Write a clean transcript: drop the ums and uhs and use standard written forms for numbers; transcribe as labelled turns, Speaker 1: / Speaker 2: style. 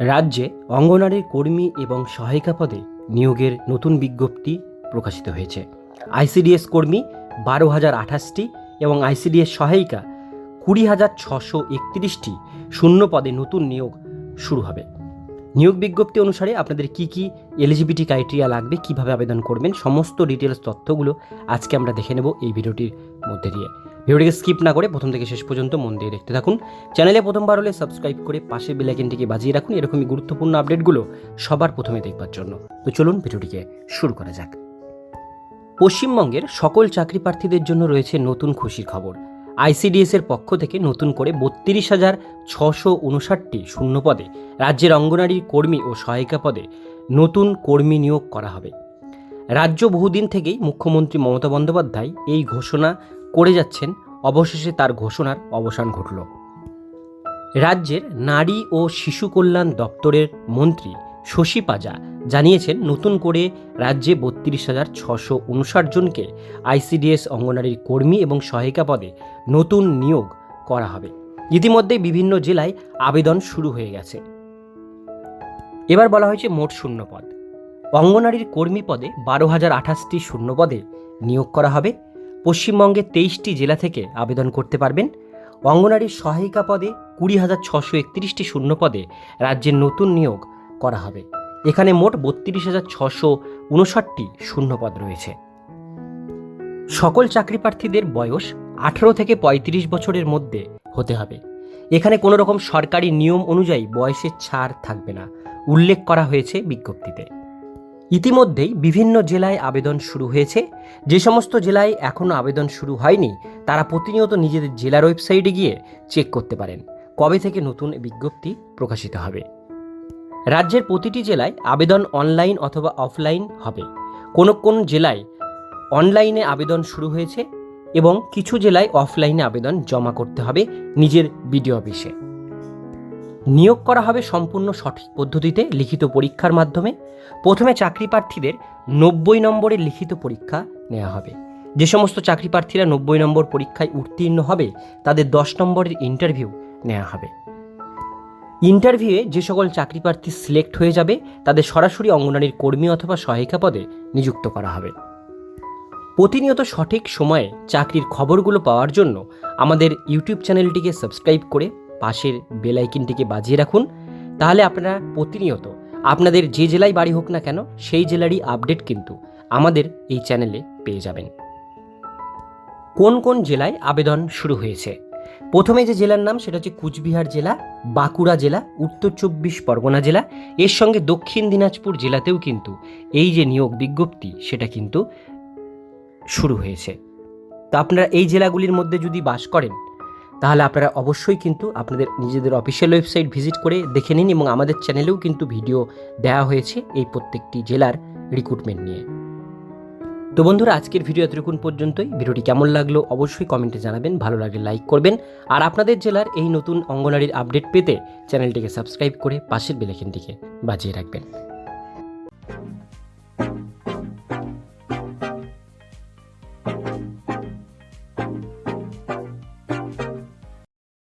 Speaker 1: রাজ্যে অঙ্গনারীর কর্মী এবং সহায়িকা পদে নিয়োগের নতুন বিজ্ঞপ্তি প্রকাশিত হয়েছে। আইসিডিএস কর্মী 12,028টি এবং আইসিডিএস সহায়িকা 20,631টি শূন্য পদে নতুন নিয়োগ শুরু হবে। নিয়োগ বিজ্ঞপ্তি অনুসারে আপনাদের কি কি এলিজিবিলিটি ক্রাইটেরিয়া লাগবে, কিভাবে আবেদন করবেন, সমস্ত ডিটেলস তথ্যগুলো আজকে আমরা দেখে নেব এই ভিডিওটির মধ্যে দিয়ে। ভিডিওটিকে স্কিপ না করে প্রথম থেকে শেষ পর্যন্ত মন দিয়ে দেখতে থাকুন। চ্যানেলে প্রথমবার হলে সাবস্ক্রাইব করে পাশে বেল আইকনটিকে বাজিয়ে রাখুন এরকমই গুরুত্বপূর্ণ আপডেটগুলো সবার প্রথমে দেখবার জন্য। তো চলুন ভিডিওটিকে শুরু করা যাক। পশ্চিমবঙ্গের সকল চাকরি প্রার্থীদের জন্য রয়েছে নতুন খুশির খবর। আইসিডিএসের পক্ষ থেকে নতুন করে 32,659টি শূন্য পদে রাজ্যের অঙ্গনারী কর্মী ও সহায়িকা পদে নতুন কর্মী নিয়োগ করা হবে। রাজ্য বহুদিন থেকেই মুখ্যমন্ত্রী মমতা বন্দ্যোপাধ্যায় এই ঘোষণা করে যাচ্ছেন, অবশেষে তার ঘোষণার অবসান ঘটল। রাজ্যের নারী ও শিশু কল্যাণ দপ্তরের মন্ত্রী শশী পাজা জানিয়েছেন, নতুন করে রাজ্যে 32,659 জনকে আইসিডিএস অঙ্গনারীর কর্মী এবং সহায়িকা পদে নতুন নিয়োগ করা হবে। ইতিমধ্যে বিভিন্ন জেলায় আবেদন শুরু হয়ে গেছে। এবার বলা হয়েছে মোট শূন্য পদ। অঙ্গনারীর কর্মী পদে 12,028টি শূন্য পদে নিয়োগ করা হবে। পশ্চিমবঙ্গে 23টি জেলা থেকে আবেদন করতে পারবেন। অঙ্গনারীর সহায়িকা পদে 20,631টি শূন্য পদে রাজ্যের নতুন নিয়োগ করা হবে। এখানে মোট 32,659টি শূন্য পদ রয়েছে। সকল চাকরি প্রার্থীদের বয়স 18 থেকে 35 বছরের মধ্যে হতে হবে। এখানে কোনো রকম সরকারি নিয়ম অনুযায়ী বয়সের ছাড় থাকবে না, উল্লেখ করা হয়েছে বিজ্ঞপ্তিতে। ইতিমধ্যেই বিভিন্ন জেলায় আবেদন শুরু হয়েছে। যে সমস্ত জেলায় এখনও আবেদন শুরু হয়নি তারা প্রতিনিয়ত নিজেদের জেলার ওয়েবসাইটে গিয়ে চেক করতে পারেন কবে থেকে নতুন বিজ্ঞপ্তি প্রকাশিত হবে। রাজ্যের প্রতিটি জেলায় আবেদন অনলাইন অথবা অফলাইন হবে। কোন জেলায় অনলাইনে আবেদন শুরু হয়েছে এবং কিছু জেলায় অফলাইনে আবেদন জমা করতে হবে নিজের বিডিও অফিসে। নিয়োগ করা হবে সম্পূর্ণ সঠিক পদ্ধতিতে লিখিত পরীক্ষার মাধ্যমে। প্রথমে চাকরি প্রার্থীদের 90 নম্বরের লিখিত পরীক্ষা নেওয়া হবে। যে সমস্ত চাকরি প্রার্থীরা 90 নম্বর পরীক্ষায় উত্তীর্ণ হবে তাদের 10 নম্বরের ইন্টারভিউ নেওয়া হবে। ইন্টারভিউয়ে যে সকল চাকরি প্রার্থী সিলেক্ট হয়ে যাবে তাদের সরাসরি অঙ্গনারীর কর্মী অথবা সহায়িকা পদে নিযুক্ত করা হবে। প্রতিনিয়ত সঠিক সময়ে চাকরির খবরগুলো পাওয়ার জন্য আমাদের ইউটিউব চ্যানেলটিকে সাবস্ক্রাইব করে পাশের বেল আইকনটিকে বাজিয়ে রাখুন। তাহলে আপনারা প্রতিনিয়ত আপনাদের যে জেলায় বাড়ি হোক না কেন সেই জেলারই আপডেট কিন্তু আমাদের এই চ্যানেলে পেয়ে যাবেন। কোন কোন জেলায় আবেদন শুরু হয়েছে? প্রথমে যে জেলার নাম সেটা হচ্ছে কুচবিহার জেলা, বাঁকুড়া জেলা, উত্তর 24 পরগনা জেলা, এর সঙ্গে দক্ষিণ দিনাজপুর জেলাতেও কিন্তু এই যে নিয়োগ বিজ্ঞপ্তি সেটা কিন্তু শুরু হয়েছে। তো আপনারা এই জেলাগুলির মধ্যে যদি বাস করেন তাহলে আপনারা অবশ্যই কিন্তু আপনাদের নিজেদের অফিসিয়াল ওয়েবসাইট ভিজিট করে দেখে নিন এবং আমাদের চ্যানেলেও কিন্তু ভিডিও দেওয়া হয়েছে এই প্রত্যেকটি জেলার রিক্রুটমেন্ট নিয়ে। তো বন্ধুরা, আজকের ভিডিও এতটুকুন পর্যন্তই। ভিডিওটি কেমন লাগলো অবশ্যই কমেন্টে জানাবেন, ভালো লাগলে লাইক করবেন আর আপনাদের জেলার এই নতুন অঙ্গনারীর আপডেট পেতে চ্যানেলটিকে সাবস্ক্রাইব করে পাশের বেল আইকনটিকে বাজিয়ে রাখবেন।